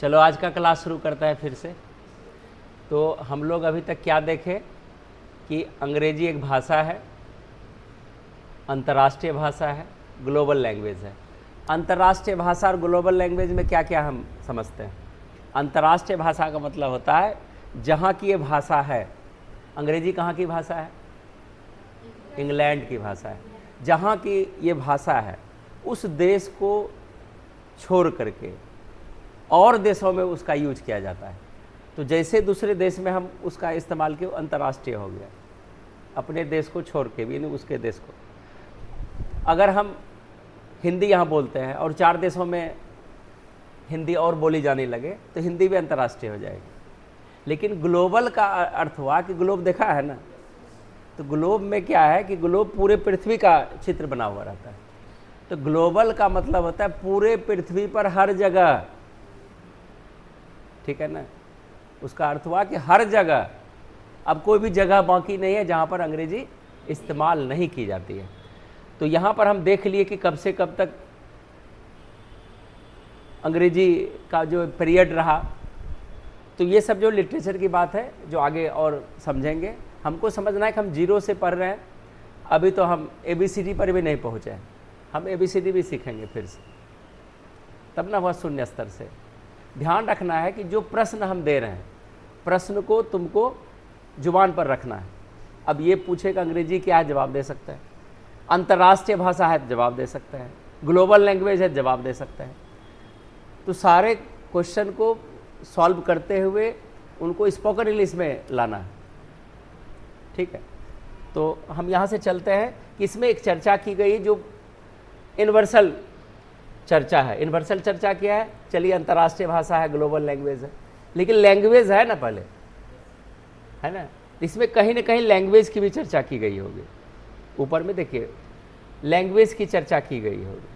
चलो आज का क्लास शुरू करता है फिर से। तो हम लोग अभी तक क्या देखे कि अंग्रेजी एक भाषा है, अंतर्राष्ट्रीय भाषा है, ग्लोबल लैंग्वेज है। अंतर्राष्ट्रीय भाषा और ग्लोबल लैंग्वेज में क्या क्या हम समझते हैं। अंतर्राष्ट्रीय भाषा का मतलब होता है जहाँ की ये भाषा है। अंग्रेजी कहाँ की भाषा है? इंग्लैंड की भाषा है। जहाँ की ये भाषा है उस देश को छोड़ करके और देशों में उसका यूज किया जाता है। तो जैसे दूसरे देश में हम उसका इस्तेमाल किए, अंतर्राष्ट्रीय हो गया। अपने देश को छोड़ के भी, नहीं उसके देश को। अगर हम हिंदी यहाँ बोलते हैं और 4 देशों में हिंदी और बोली जाने लगे तो हिंदी भी अंतर्राष्ट्रीय हो जाएगी। लेकिन ग्लोबल का अर्थ हुआ कि ग्लोब देखा है ना, तो ग्लोब में क्या है कि ग्लोब पूरे पृथ्वी का चित्र बना हुआ रहता है। तो ग्लोबल का मतलब होता है पूरे पृथ्वी पर हर जगह, ठीक है ना। उसका अर्थ हुआ कि हर जगह, अब कोई भी जगह बाकी नहीं है जहाँ पर अंग्रेजी इस्तेमाल नहीं की जाती है। तो यहाँ पर हम देख लिए कि कब से कब तक अंग्रेजी का जो पीरियड रहा। तो ये सब जो लिटरेचर की बात है जो आगे और समझेंगे। हमको समझना है कि हम 0 से पढ़ रहे हैं, अभी तो हम ABCD पर भी नहीं पहुँचे हैं। हम ABCD भी सीखेंगे फिर से, तब ना वह शून्य स्तर से। ध्यान रखना है कि जो प्रश्न हम दे रहे हैं, प्रश्न को तुमको जुबान पर रखना है। अब ये पूछेगा अंग्रेजी क्या है, जवाब दे सकता है। अंतर्राष्ट्रीय भाषा है, जवाब दे सकता है। ग्लोबल लैंग्वेज है, जवाब दे सकता है। तो सारे क्वेश्चन को सॉल्व करते हुए उनको स्पोकन इंग्लिश में लाना है, ठीक है। तो हम यहाँ से चलते हैं कि इसमें एक चर्चा की गई जो यूनिवर्सल चर्चा है। यूनिवर्सल चर्चा क्या है? चलिए, अंतर्राष्ट्रीय भाषा है, ग्लोबल लैंग्वेज है, लेकिन लैंग्वेज है ना पहले, है ना। इसमें कहीं ना कहीं लैंग्वेज की भी चर्चा की गई होगी। ऊपर में देखिए, लैंग्वेज की चर्चा की गई होगी।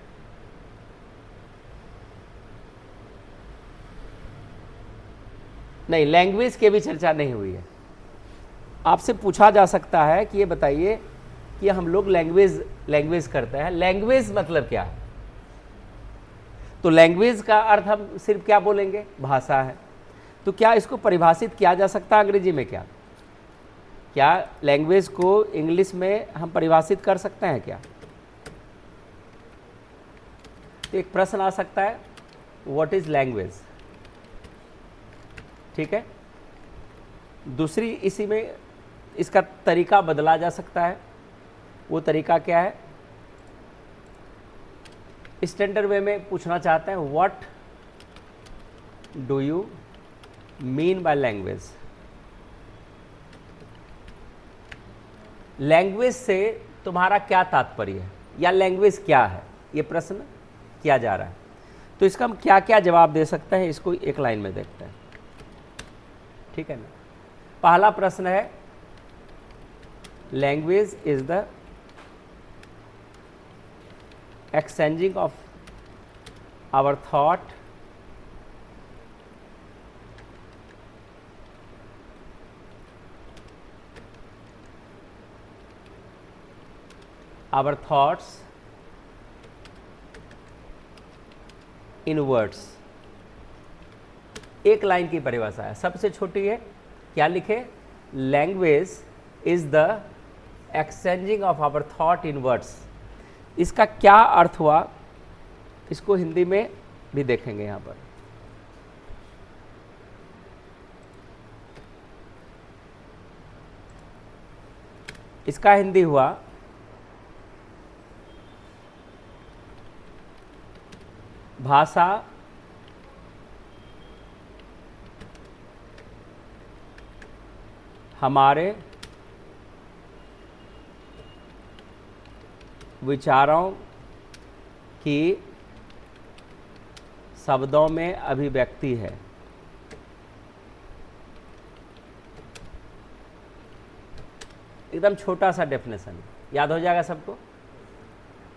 नहीं, लैंग्वेज की भी चर्चा नहीं हुई है। आपसे पूछा जा सकता है कि ये बताइए कि हम लोग लैंग्वेज करते हैं, लैंग्वेज मतलब क्या है? तो लैंग्वेज का अर्थ हम सिर्फ क्या बोलेंगे? भाषा है। तो क्या इसको परिभाषित किया जा सकता है अंग्रेजी में? क्या लैंग्वेज को इंग्लिश में हम परिभाषित कर सकते हैं क्या? तो एक प्रश्न आ सकता है, व्हाट इज लैंग्वेज, ठीक है। दूसरी, इसी में इसका तरीका बदला जा सकता है। वो तरीका क्या है? स्टैंडर्ड वे में पूछना चाहते हैं, what do you mean by language. Language से तुम्हारा क्या तात्पर्य है, या लैंग्वेज क्या है, ये प्रश्न किया जा रहा है। तो इसका हम क्या क्या जवाब दे सकते हैं, इसको एक लाइन में देखते हैं, ठीक है ना। पहला प्रश्न है, language is the exchanging of our thought our thoughts in words। एक लाइन की परिभाषा है, सबसे छोटी है। क्या लिखे? Language is the exchanging of our thought in words. इसका क्या अर्थ हुआ, इसको हिंदी में भी देखेंगे यहाँ पर। इसका हिंदी हुआ, भाषा हमारे विचारों की शब्दों में अभिव्यक्ति है। एकदम छोटा सा डेफिनेशन, याद हो जाएगा सबको।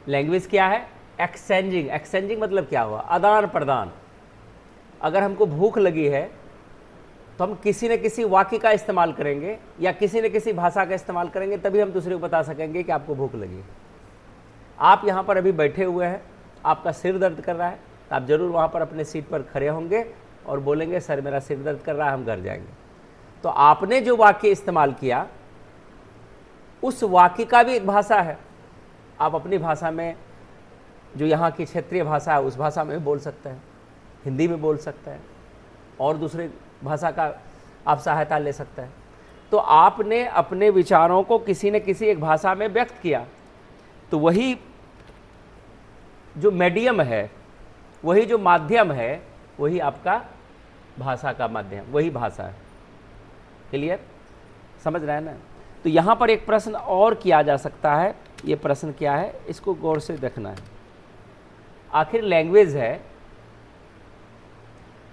लैंग्वेज क्या है? एक्सचेंजिंग। एक्सचेंजिंग मतलब क्या हुआ? आदान प्रदान। अगर हमको भूख लगी है तो हम किसी न किसी वाक्य का इस्तेमाल करेंगे या किसी न किसी भाषा का इस्तेमाल करेंगे, तभी हम दूसरे को बता सकेंगे कि आपको भूख लगी। आप यहाँ पर अभी बैठे हुए हैं, आपका सिर दर्द कर रहा है, तो आप ज़रूर वहाँ पर अपने सीट पर खड़े होंगे और बोलेंगे सर मेरा सिर दर्द कर रहा है, हम घर जाएंगे। तो आपने जो वाक्य इस्तेमाल किया उस वाक्य का भी एक भाषा है। आप अपनी भाषा में, जो यहाँ की क्षेत्रीय भाषा है, उस भाषा में बोल सकते हैं, हिंदी में बोल सकते हैं, और दूसरे भाषा का आप सहायता ले सकते हैं। तो आपने अपने विचारों को किसी न किसी एक भाषा में व्यक्त किया, तो वही जो मीडियम है, वही जो माध्यम है, वही आपका भाषा का माध्यम, वही भाषा है। क्लियर, समझ रहे हैं ना? तो यहाँ पर एक प्रश्न और किया जा सकता है। ये प्रश्न क्या है, इसको गौर से देखना है। आखिर लैंग्वेज है,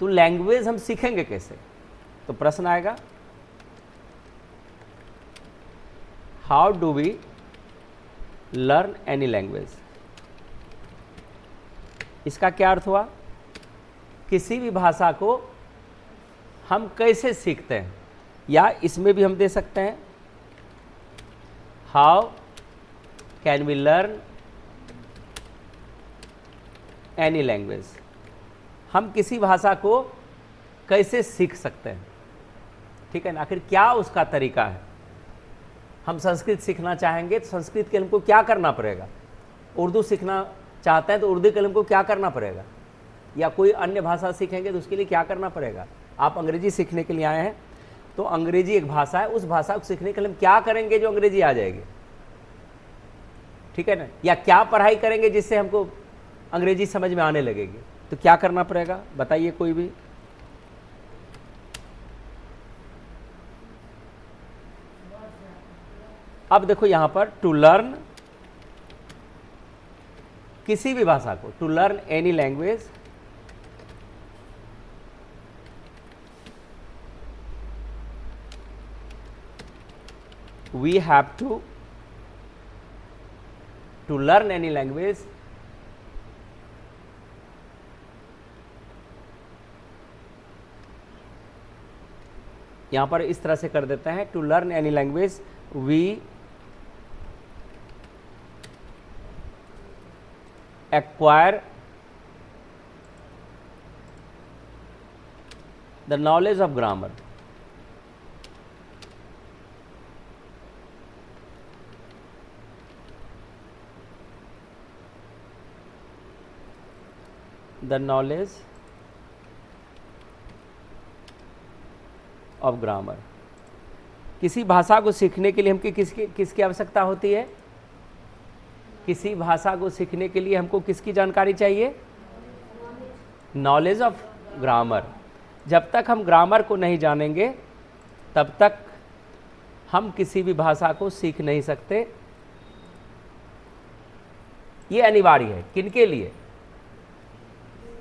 तो लैंग्वेज हम सीखेंगे कैसे? तो प्रश्न आएगा, how do we learn any language? इसका क्या अर्थ हुआ? किसी भी भाषा को हम कैसे सीखते हैं, या इसमें भी हम दे सकते हैं, how can we learn any language? हम किसी भाषा को कैसे सीख सकते हैं, ठीक है ना? आखिर क्या उसका तरीका है? हम संस्कृत सीखना चाहेंगे तो संस्कृत के लिए हमको क्या करना पड़ेगा? उर्दू सीखना चाहते हैं तो उर्दू के लिए हमको क्या करना पड़ेगा? या कोई अन्य भाषा सीखेंगे तो उसके लिए क्या करना पड़ेगा? आप अंग्रेजी सीखने के लिए आए हैं, तो अंग्रेजी एक भाषा है, उस भाषा को सीखने के लिए हम क्या करेंगे जो अंग्रेजी आ जाएगी, ठीक है ना? या क्या पढ़ाई करेंगे जिससे हमको अंग्रेजी समझ में आने लगेगी? तो क्या करना पड़ेगा, बताइए कोई भी। अब देखो यहां पर टू लर्न, किसी भी भाषा को, to learn any language, we have to learn any language यहां पर इस तरह से कर देते हैं, to learn any language we acquire the knowledge of grammar. the knowledge of grammar। किसी भाषा को सीखने के लिए हमको किसकी आवश्यकता होती है? किसी भाषा को सीखने के लिए हमको किसकी जानकारी चाहिए? Knowledge of grammar. जब तक हम ग्रामर को नहीं जानेंगे तब तक हम किसी भी भाषा को सीख नहीं सकते। ये अनिवार्य है। किनके लिए?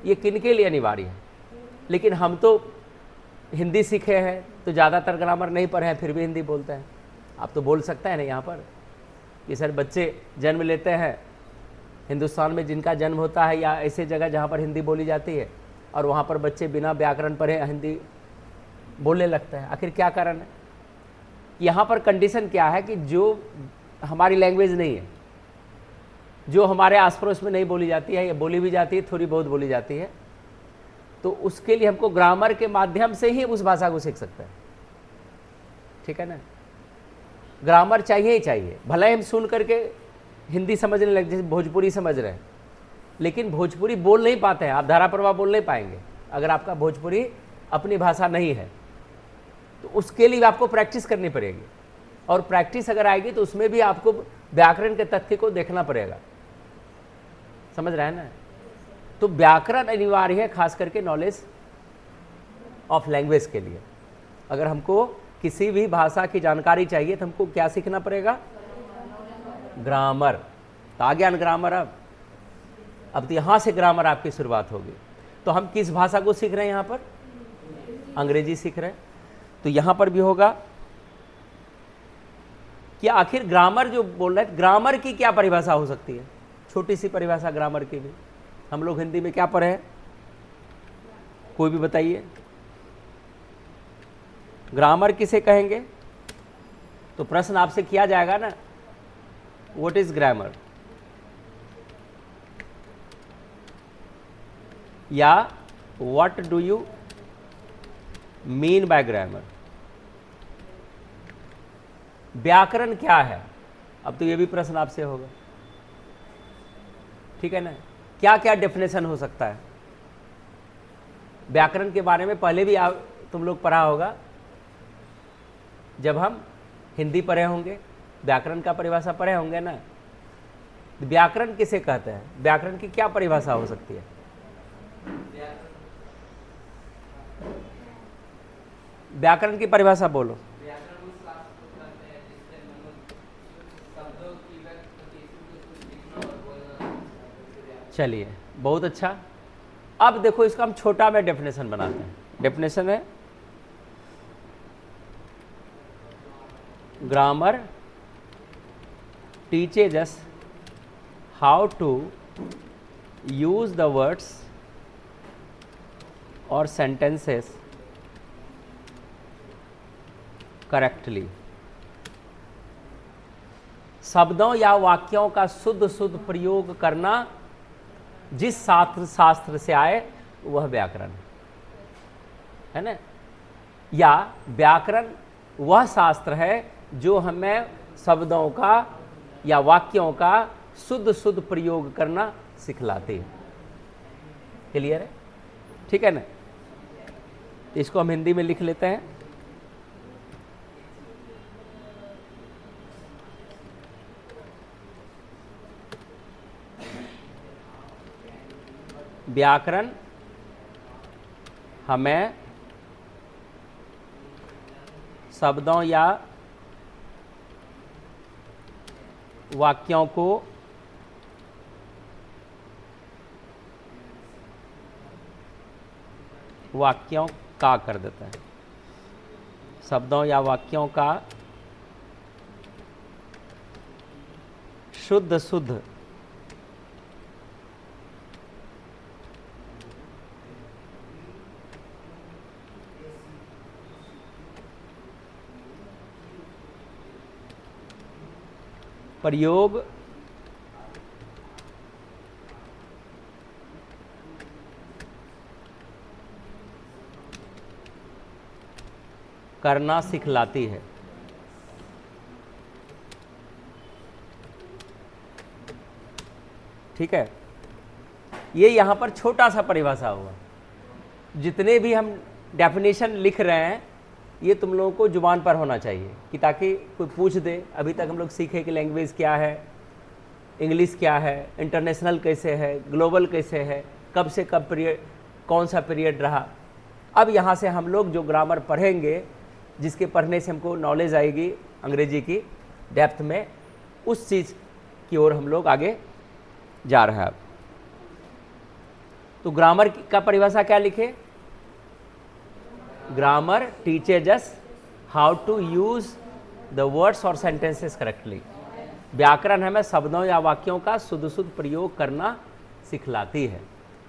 ये किनके लिए अनिवार्य है? लेकिन हम तो हिंदी सीखे हैं तो ज़्यादातर ग्रामर नहीं पढ़े हैं, फिर भी हिंदी बोलते हैं। आप तो बोल सकते हैं ना यहाँ पर कि सर बच्चे जन्म लेते हैं हिंदुस्तान में, जिनका जन्म होता है या ऐसे जगह जहाँ पर हिंदी बोली जाती है, और वहाँ पर बच्चे बिना व्याकरण पढ़े हिंदी बोलने लगते हैं। आखिर क्या कारण है? यहाँ पर कंडीशन क्या है कि जो हमारी लैंग्वेज नहीं है, जो हमारे आस पड़ोस में नहीं बोली जाती है, या बोली भी जाती है थोड़ी बहुत बोली जाती है, तो उसके लिए हमको ग्रामर के माध्यम से ही उस भाषा को सीख सकते हैं, ठीक है ना? ग्रामर चाहिए ही चाहिए। भले हम सुन करके हिंदी समझने लगे, जैसे भोजपुरी समझ रहे हैं, लेकिन भोजपुरी बोल नहीं पाते हैं। आप धारा प्रवाह बोल नहीं पाएंगे अगर आपका भोजपुरी अपनी भाषा नहीं है। तो उसके लिए आपको प्रैक्टिस करनी पड़ेगी, और प्रैक्टिस अगर आएगी तो उसमें भी आपको व्याकरण के तथ्य को देखना पड़ेगा। समझ रहे हैं ना? तो व्याकरण अनिवार्य है, खास करके नॉलेज ऑफ लैंग्वेज के लिए। अगर हमको किसी भी भाषा की जानकारी चाहिए तो हमको क्या सीखना पड़ेगा? ग्रामर। तो आ गया ना ग्रामर। अब तो यहाँ से ग्रामर आपकी शुरुआत होगी। तो हम किस भाषा को सीख रहे हैं? यहाँ पर अंग्रेजी सीख रहे हैं। तो यहाँ पर भी होगा कि आखिर ग्रामर जो बोल रहे हैं, ग्रामर की क्या परिभाषा हो सकती है? छोटी सी परिभाषा ग्रामर की भी। हम लोग हिंदी में क्या पढ़े हैं? कोई भी बताइए, ग्रामर किसे कहेंगे? तो प्रश्न आपसे किया जाएगा ना, व्हाट इज ग्रामर, या what do you mean by grammar. व्याकरण क्या है? अब तो ये भी प्रश्न आपसे होगा, ठीक है ना? क्या क्या डेफिनेशन हो सकता है व्याकरण के बारे में? पहले भी तुम लोग पढ़ा होगा, जब हम हिंदी पढ़े होंगे, व्याकरण का परिभाषा पढ़े होंगे ना। व्याकरण किसे कहते हैं? व्याकरण की क्या परिभाषा हो सकती है? व्याकरण की परिभाषा बोलो। चलिए, बहुत अच्छा। अब देखो, इसका हम छोटा में डेफिनेशन बनाते हैं। डेफिनेशन है, grammar teaches us how to use the words और सेंटेंसेस करेक्टली। शब्दों या वाक्यों का शुद्ध शुद्ध प्रयोग करना जिस शास्त्र से आए वह व्याकरण है ना। या व्याकरण वह शास्त्र है जो हमें शब्दों का या वाक्यों का शुद्ध शुद्ध प्रयोग करना सिखलाती है। क्लियर है? ठीक है ना? इसको हम हिंदी में लिख लेते हैं। व्याकरण हमें शब्दों या वाक्यों को वाक्यों का कर देता है, शब्दों या वाक्यों का शुद्ध शुद्ध प्रयोग करना सिखलाती है। ठीक है? ये यहाँ पर छोटा सा परिभाषा हुआ। जितने भी हम डेफिनेशन लिख रहे हैं ये तुम लोगों को जुबान पर होना चाहिए, कि ताकि कोई पूछ दे। अभी तक हम लोग सीखे कि लैंग्वेज क्या है, इंग्लिश क्या है, इंटरनेशनल कैसे है, ग्लोबल कैसे है, कब से कब पीरियड, कौन सा पीरियड रहा। अब यहाँ से हम लोग जो ग्रामर पढ़ेंगे, जिसके पढ़ने से हमको नॉलेज आएगी अंग्रेजी की डेप्थ में, उस चीज़ की ओर हम लोग आगे जा रहे हैं। अब तो ग्रामर का परिभाषा क्या लिखे? Grammar teaches us how to use the words और सेंटेंसेस करेक्टली। व्याकरण हमें शब्दों या वाक्यों का शुद्ध शुद्ध प्रयोग करना सिखलाती है।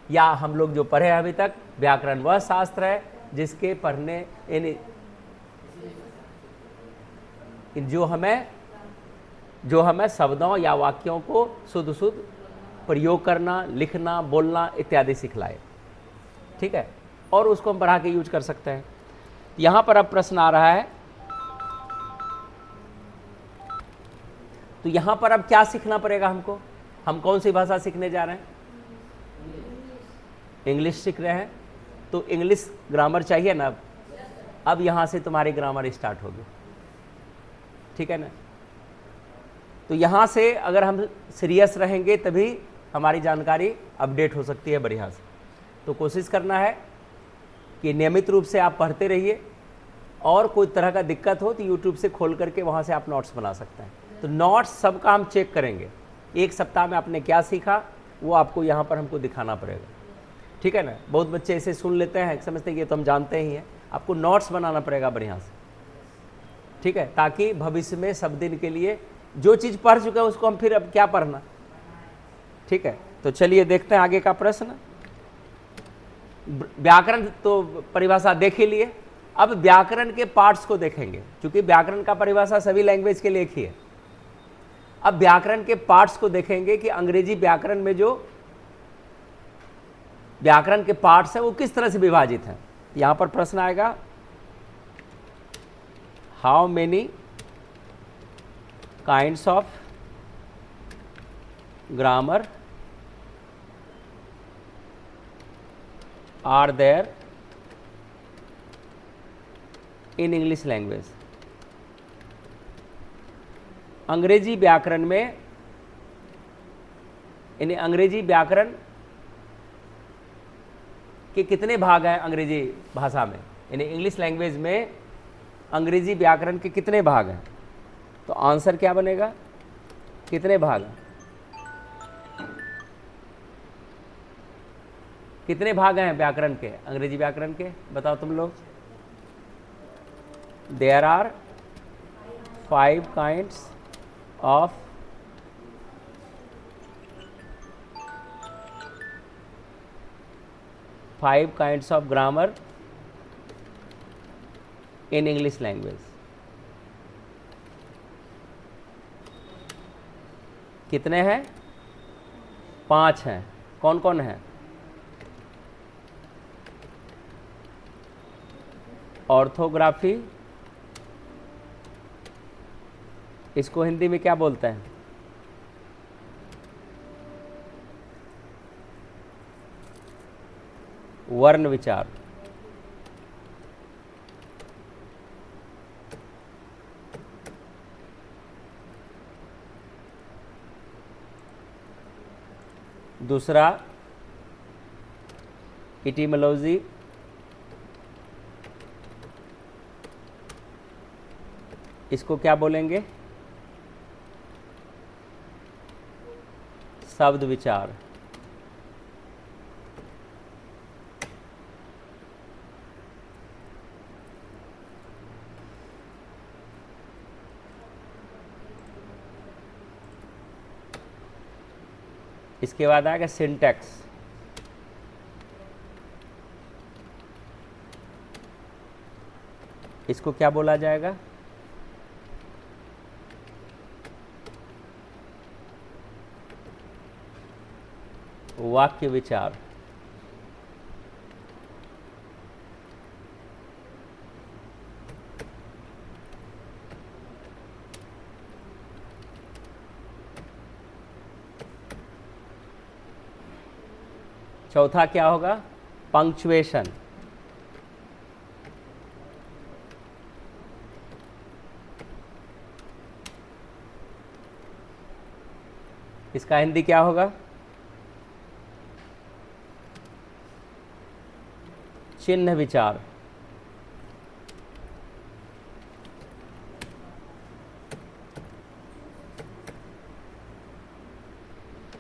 या हम लोग जो पढ़े अभी तक, व्याकरण वह शास्त्र है जिसके पढ़ने जो हमें शब्दों या वाक्यों को शुद्ध शुद्ध प्रयोग करना, लिखना, बोलना इत्यादि सिखलाए। ठीक है? और उसको हम बढ़ा के यूज कर सकते हैं। यहाँ पर अब प्रश्न आ रहा है, तो यहाँ पर अब क्या सीखना पड़ेगा हमको? हम कौन सी भाषा सीखने जा रहे हैं? इंग्लिश सीख रहे हैं, तो इंग्लिश ग्रामर चाहिए ना। अब यहाँ से तुम्हारी ग्रामर स्टार्ट होगी। ठीक है ना? तो यहाँ से अगर हम सीरियस रहेंगे तभी हमारी जानकारी अपडेट हो सकती है बढ़िया से। तो कोशिश करना है कि नियमित रूप से आप पढ़ते रहिए, और कोई तरह का दिक्कत हो तो यूट्यूब से खोल करके वहाँ से आप नोट्स बना सकते हैं। तो नोट्स सबका हम चेक करेंगे, एक सप्ताह में आपने क्या सीखा वो आपको यहाँ पर हमको दिखाना पड़ेगा। ठीक है ना? बहुत बच्चे ऐसे सुन लेते हैं, समझते हैं कि ये तो हम जानते ही हैं। आपको नोट्स बनाना पड़ेगा बढ़िया से। ठीक है? ताकि भविष्य में सब दिन के लिए जो चीज़ पढ़ चुके हैं उसको हम फिर अब क्या पढ़ना। ठीक है? तो चलिए देखते हैं आगे का प्रश्न। व्याकरण तो परिभाषा देख ही लिए, अब व्याकरण के पार्ट्स को देखेंगे, क्योंकि व्याकरण का परिभाषा सभी लैंग्वेज के लिए एक ही है। अब व्याकरण के पार्ट्स को देखेंगे कि अंग्रेजी व्याकरण में जो व्याकरण के पार्ट्स हैं वो किस तरह से विभाजित हैं। यहाँ पर प्रश्न आएगा, how many kinds of grammar are there in English language. अंग्रेजी व्याकरण में, यानी अंग्रेजी व्याकरण के कितने भाग हैं अंग्रेजी भाषा में, यानी इंग्लिश लैंग्वेज में अंग्रेजी व्याकरण के कितने भाग हैं? तो आंसर क्या बनेगा, कितने भाग हैं? कितने भाग हैं व्याकरण के, अंग्रेजी व्याकरण के, बताओ तुम लोग। There are 5 kinds of grammar in English language. कितने हैं? 5 हैं। कौन कौन है? ऑर्थोग्राफी, इसको हिंदी में क्या बोलते हैं? वर्ण विचार। दूसरा इटिमोलॉजी, इसको क्या बोलेंगे? शब्द विचार। इसके बाद आएगा सिंटैक्स। इसको क्या बोला जाएगा? वाक्य विचार। चौथा क्या होगा? पंक्चुएशन। इसका हिंदी क्या होगा? चिन्ह विचार।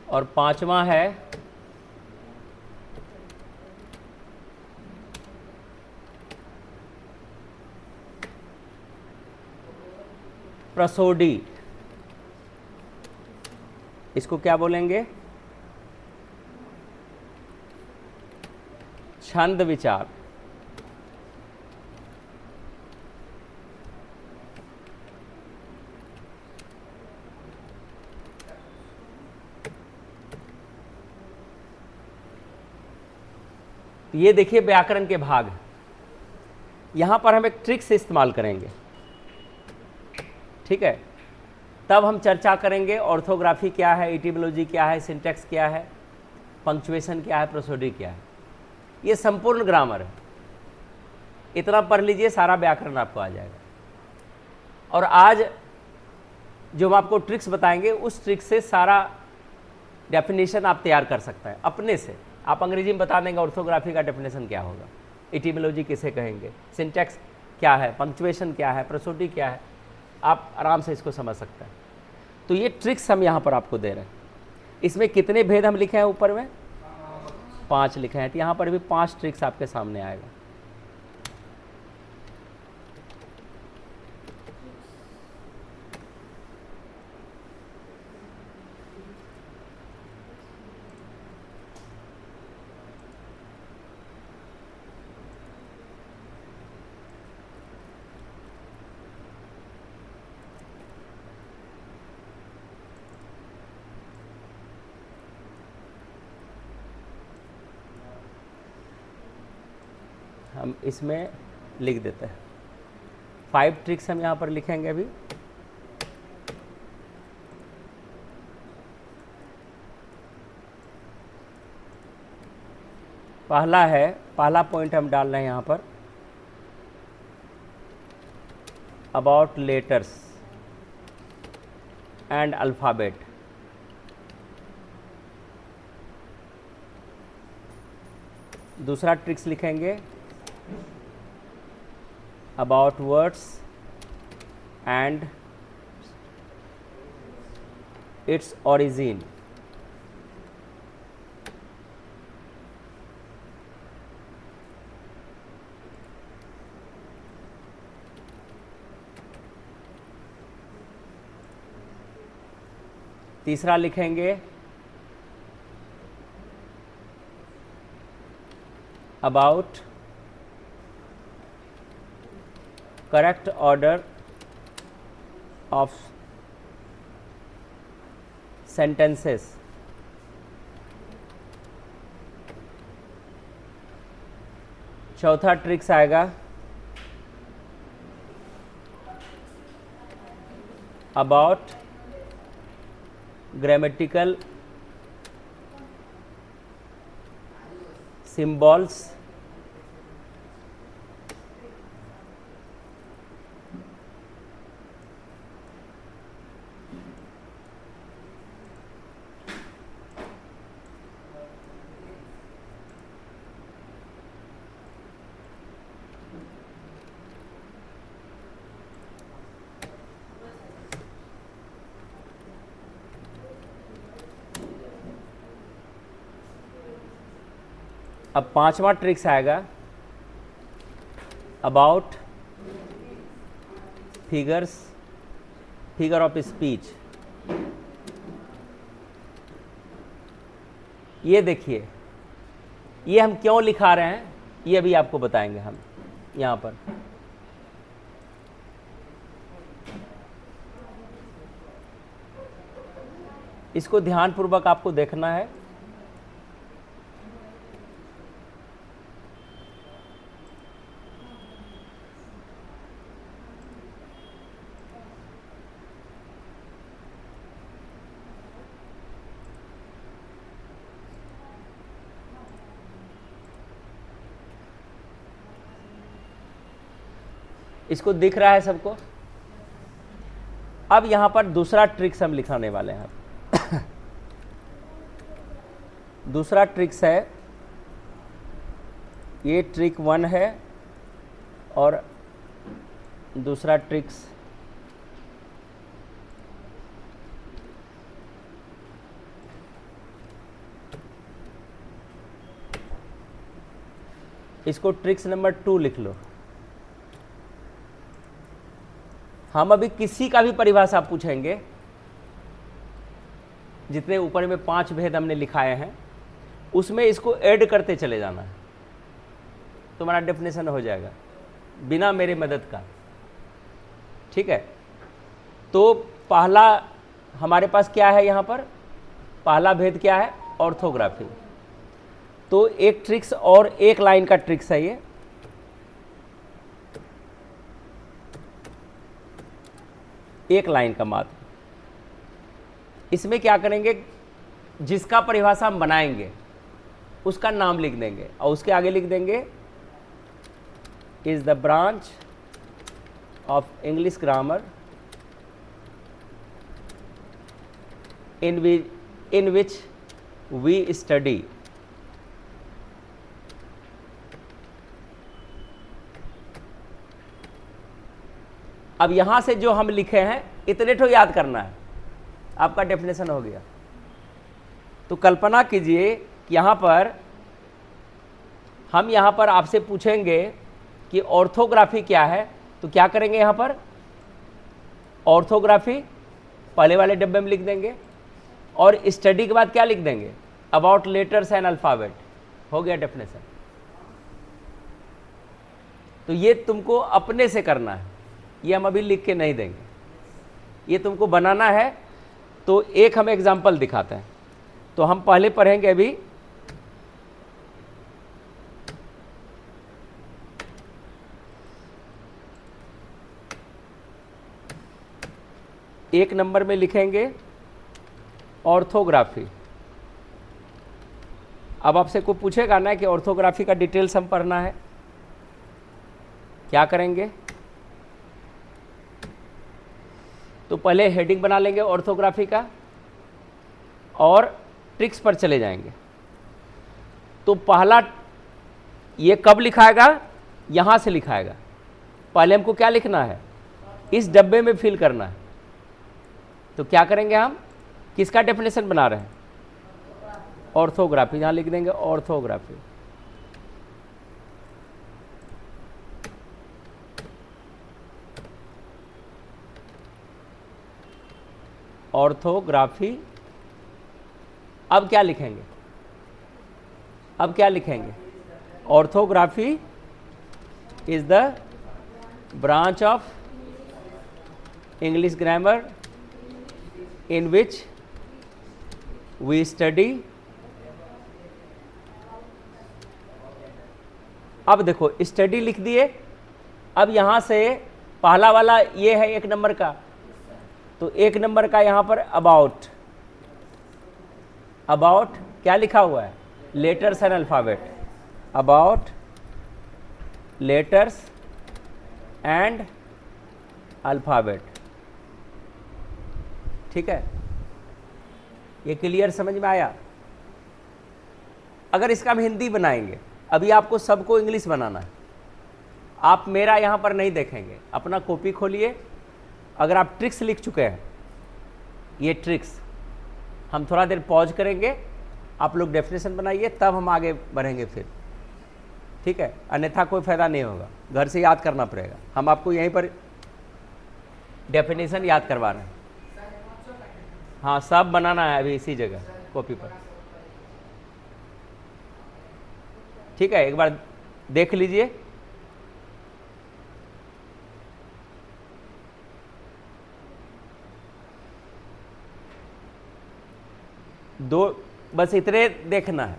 और पांचवा है प्रसोडी। इसको क्या बोलेंगे? छंद विचार। ये देखिए व्याकरण के भाग। यहां पर हम एक ट्रिक से इस्तेमाल करेंगे, ठीक है? तब हम चर्चा करेंगे ऑर्थोग्राफी क्या है, इटिमोलॉजी क्या है, सिंटैक्स क्या है, पंक्चुएशन क्या है, प्रोसोडी क्या है। ये संपूर्ण ग्रामर है। इतना पढ़ लीजिए, सारा व्याकरण आपको आ जाएगा। और आज जो हम आपको ट्रिक्स बताएंगे, उस ट्रिक से सारा डेफिनेशन आप तैयार कर सकते हैं अपने से। आप अंग्रेजी में बता देंगे ऑर्थोग्राफी का डेफिनेशन क्या होगा, इटिमोलॉजी किसे कहेंगे, सिंटैक्स क्या है, पंक्चुएशन क्या है, प्रोसोडी क्या है। आप आराम से इसको समझ सकते हैं। तो ये ट्रिक्स हम यहाँ पर आपको दे रहे हैं। इसमें कितने भेद हम लिखे हैं? ऊपर में 5 लिखे हैं। तो यहाँ पर भी 5 ट्रिक्स आपके सामने आएगा। हम इसमें लिख देते हैं। 5 ट्रिक्स हम यहाँ पर लिखेंगे अभी। पहला पॉइंट हम डाल रहे हैं यहाँ पर, अबाउट लेटर्स एंड अल्फ़ाबेट। दूसरा ट्रिक्स लिखेंगे about words and its origin. तीसरा लिखेंगे about correct order of sentences. चौथा ट्रिक्स आएगा अबाउट ग्रामेटिकल सिंबल्स अब पांचवा ट्रिक्स आएगा अबाउट फिगर ऑफ स्पीच। ये देखिए, ये हम क्यों लिखा रहे हैं ये अभी आपको बताएंगे हम यहाँ पर। इसको ध्यानपूर्वक आपको देखना है। इसको दिख रहा है सबको? अब यहां पर दूसरा ट्रिक्स हम लिखाने वाले हैं। दूसरा ट्रिक्स है, ये ट्रिक 1 है और दूसरा ट्रिक्स इसको ट्रिक्स नंबर 2 लिख लो। हम अभी किसी का भी परिभाषा पूछेंगे, जितने ऊपर में 5 भेद हमने लिखाए हैं उसमें इसको ऐड करते चले जाना है, तुम्हारा डेफिनेशन हो जाएगा बिना मेरे मदद का। ठीक है, तो पहला हमारे पास क्या है यहाँ पर? पहला भेद क्या है? ऑर्थोग्राफी। तो एक ट्रिक्स और एक लाइन का ट्रिक्स है ये। एक लाइन का मात्र। इसमें क्या करेंगे, जिसका परिभाषा हम बनाएंगे उसका नाम लिख देंगे और उसके आगे लिख देंगे is the branch of English grammar in which we study. अब यहां से जो हम लिखे हैं इतने ठो याद करना है, आपका डेफिनेशन हो गया। तो कल्पना कीजिए कि हम यहां पर आपसे पूछेंगे कि ऑर्थोग्राफी क्या है, तो क्या करेंगे? यहां पर ऑर्थोग्राफी पहले वाले डब्बे में लिख देंगे और स्टडी के बाद क्या लिख देंगे? About letters and alphabet. हो गया डेफिनेशन। तो ये तुमको अपने से करना है, ये हम अभी लिख के नहीं देंगे, ये तुमको बनाना है। तो एक हम एग्जाम्पल दिखाते हैं। तो हम पहले पढ़ेंगे अभी 1 नंबर में लिखेंगे ऑर्थोग्राफी। अब आपसे कोई पूछेगा ना कि ऑर्थोग्राफी का डिटेल्स हम पढ़ना है, क्या करेंगे? तो पहले हेडिंग बना लेंगे ऑर्थोग्राफी का और ट्रिक्स पर चले जाएंगे। तो पहला ये कब लिखाएगा? यहाँ से लिखाएगा। पहले हमको क्या लिखना है? इस डब्बे में फिल करना है। तो क्या करेंगे हम? किसका डेफिनेशन बना रहे हैं? ऑर्थोग्राफी। यहाँ लिख देंगे ऑर्थोग्राफी। ऑर्थोग्राफी। अब क्या लिखेंगे? अब क्या लिखेंगे? Orthography is the branch of English grammar in which we study। अब देखो स्टडी लिख दिए। अब यहाँ से पहला वाला ये है 1 नंबर का, तो 1 नंबर का यहाँ पर अबाउट। अबाउट क्या लिखा हुआ है? Letters and alphabet. About letters and alphabet. ठीक है, ये क्लियर समझ में आया? अगर इसका हम हिंदी बनाएंगे, अभी आपको सबको इंग्लिश बनाना है। आप मेरा यहाँ पर नहीं देखेंगे, अपना कॉपी खोलिए। अगर आप ट्रिक्स लिख चुके हैं, ये ट्रिक्स, हम थोड़ा देर पॉज करेंगे, आप लोग डेफिनेशन बनाइए, तब हम आगे बढ़ेंगे फिर। ठीक है, अन्यथा कोई फ़ायदा नहीं होगा, घर से याद करना पड़ेगा। हम आपको यहीं पर डेफिनेशन याद करवा रहे हैं। हाँ, सब बनाना है अभी इसी जगह कॉपी पर। ठीक है, एक बार देख लीजिए। दो बस इतने देखना है,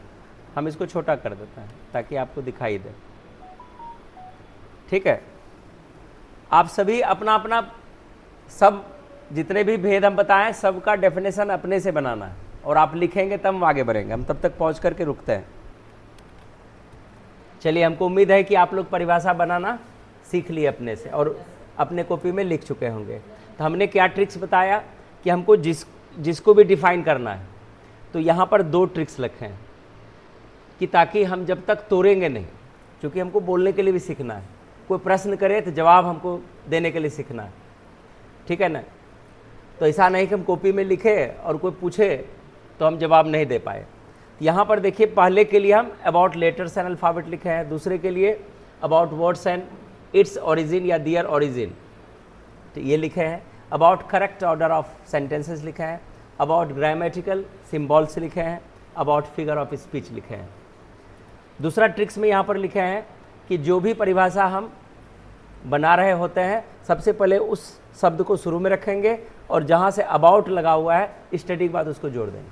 हम इसको छोटा कर देते हैं ताकि आपको दिखाई दे। ठीक है, आप सभी अपना अपना सब जितने भी भेद हम बताएं सबका डेफिनेशन अपने से बनाना है, और आप लिखेंगे तब हम आगे बढ़ेंगे। हम तब तक पॉज करके रुकते हैं। चलिए, हमको उम्मीद है कि आप लोग परिभाषा बनाना सीख लिए अपने से और अपने कॉपी में लिख चुके होंगे। तो हमने क्या ट्रिक्स बताया कि हमको जिसको भी डिफाइन करना है, तो यहाँ पर 2 ट्रिक्स रखे हैं कि ताकि हम जब तक तोड़ेंगे नहीं, क्योंकि हमको बोलने के लिए भी सीखना है। कोई प्रश्न करे तो जवाब हमको देने के लिए सीखना है। ठीक है ना? तो ऐसा नहीं कि हम कॉपी में लिखे और कोई पूछे तो हम जवाब नहीं दे पाए। यहाँ पर देखिए, पहले के लिए हम अबाउट लेटर्स एंड अल्फ़ाबेट लिखे हैं, दूसरे के लिए about words and its origin या दियर ओरिजिन, तो ये लिखे हैं। About correct order of sentences लिखे हैं, अबाउट ग्रामेटिकल सिम्बॉल्स लिखे हैं, अबाउट फिगर ऑफ स्पीच लिखे हैं। दूसरा ट्रिक्स में यहाँ पर लिखे हैं कि जो भी परिभाषा हम बना रहे होते हैं, सबसे पहले उस शब्द को शुरू में रखेंगे और जहाँ से अबाउट लगा हुआ है स्टडी के बाद उसको जोड़ देंगे।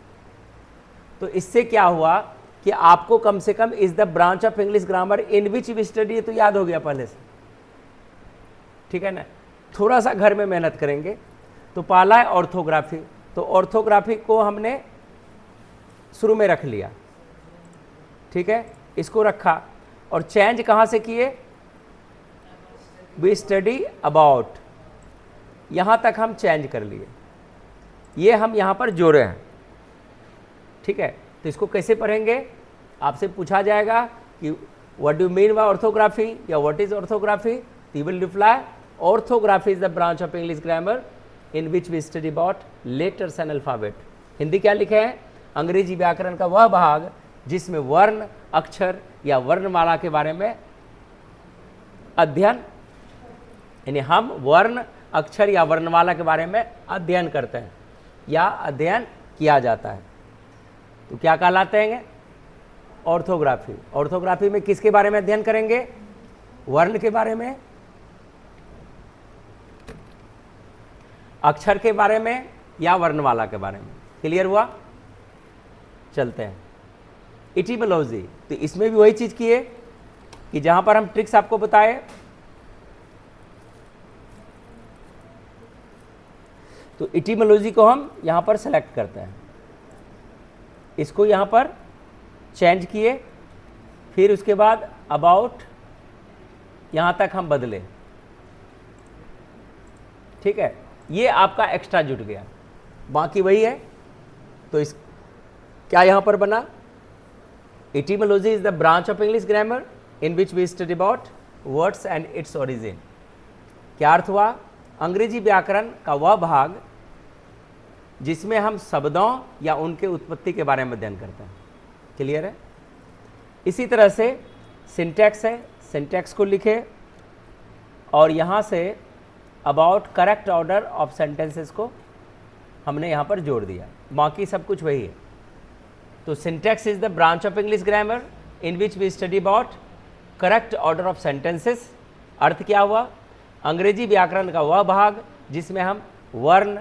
तो इससे क्या हुआ कि आपको कम से कम is the branch of English grammar in which we study, तो याद हो गया पहले से। ठीक है ना? थोड़ा सा घर में मेहनत करेंगे। तो पहला है ऑर्थोग्राफी। तो ऑर्थोग्राफी को हमने शुरू में रख लिया। ठीक है, इसको रखा और चेंज कहाँ से किए? वी स्टडी अबाउट, यहाँ तक हम चेंज कर लिए, ये हम यहाँ पर जोड़े हैं। ठीक है, तो इसको कैसे पढ़ेंगे? आपसे पूछा जाएगा कि what do mean by orthography या what is orthography? You will reply orthography is the branch of English grammar in which we study about letters and alphabet. Hindi क्या लिखे हैं? अंग्रेजी व्याकरण का वह भाग जिसमें वर्ण, अक्षर या वर्णमाला के बारे में अध्ययन, यानी हम वर्ण, अक्षर या वर्णमाला के बारे में अध्ययन करते हैं या अध्ययन किया जाता है, तो क्या कहलाते हैं? ऑर्थोग्राफी। ऑर्थोग्राफी में किसके बारे में अध्ययन करेंगे? वर्ण के बारे में, अक्षर के बारे में या वर्णमाला के बारे में। क्लियर हुआ? चलते हैं इटिमोलॉजी। तो इसमें भी वही चीज़ की है कि जहाँ पर हम ट्रिक्स आपको बताए, तो तो इटिमोलॉजी को हम यहाँ पर सेलेक्ट करते हैं, इसको यहाँ पर चेंज किए, फिर उसके बाद अबाउट यहाँ तक हम बदले, ठीक है। ये आपका एक्स्ट्रा जुट गया, बाकी वही है। तो इस क्या यहाँ पर बना, etymology is the branch of English grammar in which we study about words and its origin. क्या अर्थ हुआ, अंग्रेजी व्याकरण का वह भाग जिसमें हम शब्दों या उनके उत्पत्ति के बारे में अध्ययन करते हैं। क्लियर है। इसी तरह से सिंटैक्स है, सिंटैक्स को लिखे और यहाँ say about correct order of sentences को हमने यहाँ पर जोड़ दिया, बाकी सब कुछ वही है। तो syntax is the branch of English grammar in which we study about correct order of sentences. अर्थ क्या हुआ, अंग्रेजी व्याकरण का वह भाग जिसमें हम वर्ण,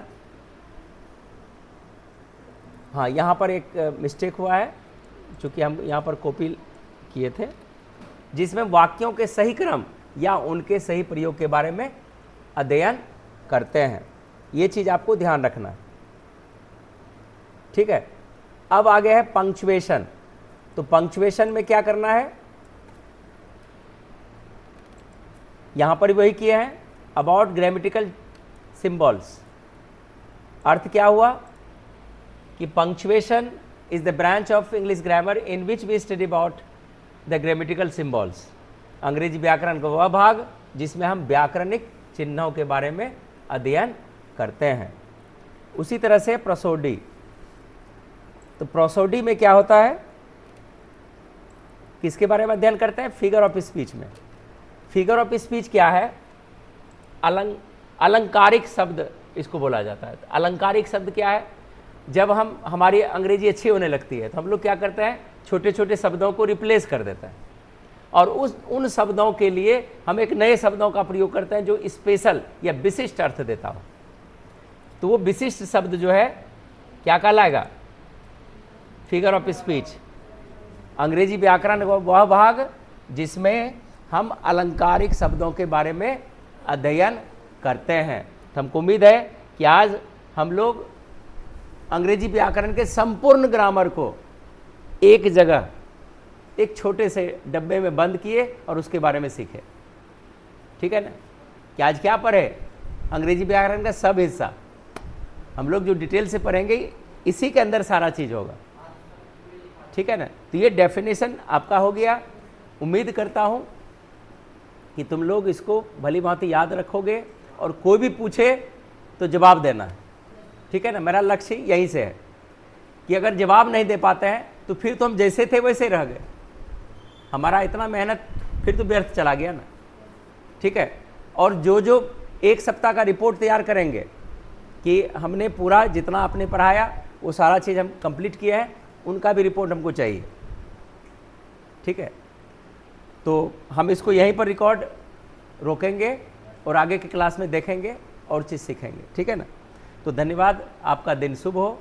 हाँ यहाँ पर एक मिस्टेक हुआ है चूँकि हम यहाँ पर कॉपी किए थे, जिसमें वाक्यों के सही क्रम या उनके सही प्रयोग के बारे में अध्ययन करते हैं। ये चीज़ आपको ध्यान रखना है, ठीक है। अब आगे है पंक्चुएशन। तो पंक्चुएशन में क्या करना है, यहाँ पर वही किए हैं, अबाउट ग्रामेटिकल सिंबल्स। अर्थ क्या हुआ कि punctuation is the branch of English grammar in which we study about the grammatical symbols. अंग्रेजी व्याकरण का वह भाग जिसमें हम व्याकरणिक चिन्हों के बारे में अध्ययन करते हैं। उसी तरह से प्रोसोडी। तो प्रोसोडी में क्या होता है, किसके बारे में अध्ययन करते हैं, फिगर ऑफ स्पीच में। फिगर ऑफ स्पीच क्या है, अलंकारिक शब्द इसको बोला जाता है। अलंकारिक शब्द क्या है, जब हमारी अंग्रेजी अच्छी होने लगती है तो हम लोग क्या करते हैं, छोटे छोटे शब्दों को रिप्लेस कर देते हैं और उन शब्दों के लिए हम एक नए शब्दों का प्रयोग करते हैं जो स्पेशल या विशिष्ट अर्थ देता हो। तो वो विशिष्ट शब्द जो है क्या कहलाएगा, फिगर ऑफ स्पीच। अंग्रेजी व्याकरण का वह भाग जिसमें हम अलंकारिक शब्दों के बारे में अध्ययन करते हैं। तो हमको उम्मीद है कि आज हम लोग अंग्रेजी व्याकरण के संपूर्ण ग्रामर को एक जगह एक छोटे से डब्बे में बंद किए और उसके बारे में सीखे, ठीक है ना। कि आज क्या पढ़े, अंग्रेजी व्याकरण का सब हिस्सा हम लोग जो डिटेल से पढ़ेंगे इसी के अंदर सारा चीज़ होगा, ठीक है ना। तो ये डेफिनेशन आपका हो गया। उम्मीद करता हूँ कि तुम लोग इसको भली भांति याद रखोगे और कोई भी पूछे तो जवाब देना है, ठीक है ना। मेरा लक्ष्य यहीं से है कि अगर जवाब नहीं दे पाते हैं तो फिर तो हम जैसे थे वैसे रह गए, हमारा इतना मेहनत फिर तो व्यर्थ चला गया ना, ठीक है। और जो एक सप्ताह का रिपोर्ट तैयार करेंगे कि हमने पूरा जितना आपने पढ़ाया वो सारा चीज़ हम कंप्लीट किया है, उनका भी रिपोर्ट हमको चाहिए, ठीक है। तो हम इसको यहीं पर रिकॉर्ड रोकेंगे और आगे की क्लास में देखेंगे और चीज़ सीखेंगे, ठीक है ना। तो धन्यवाद, आपका दिन शुभ हो।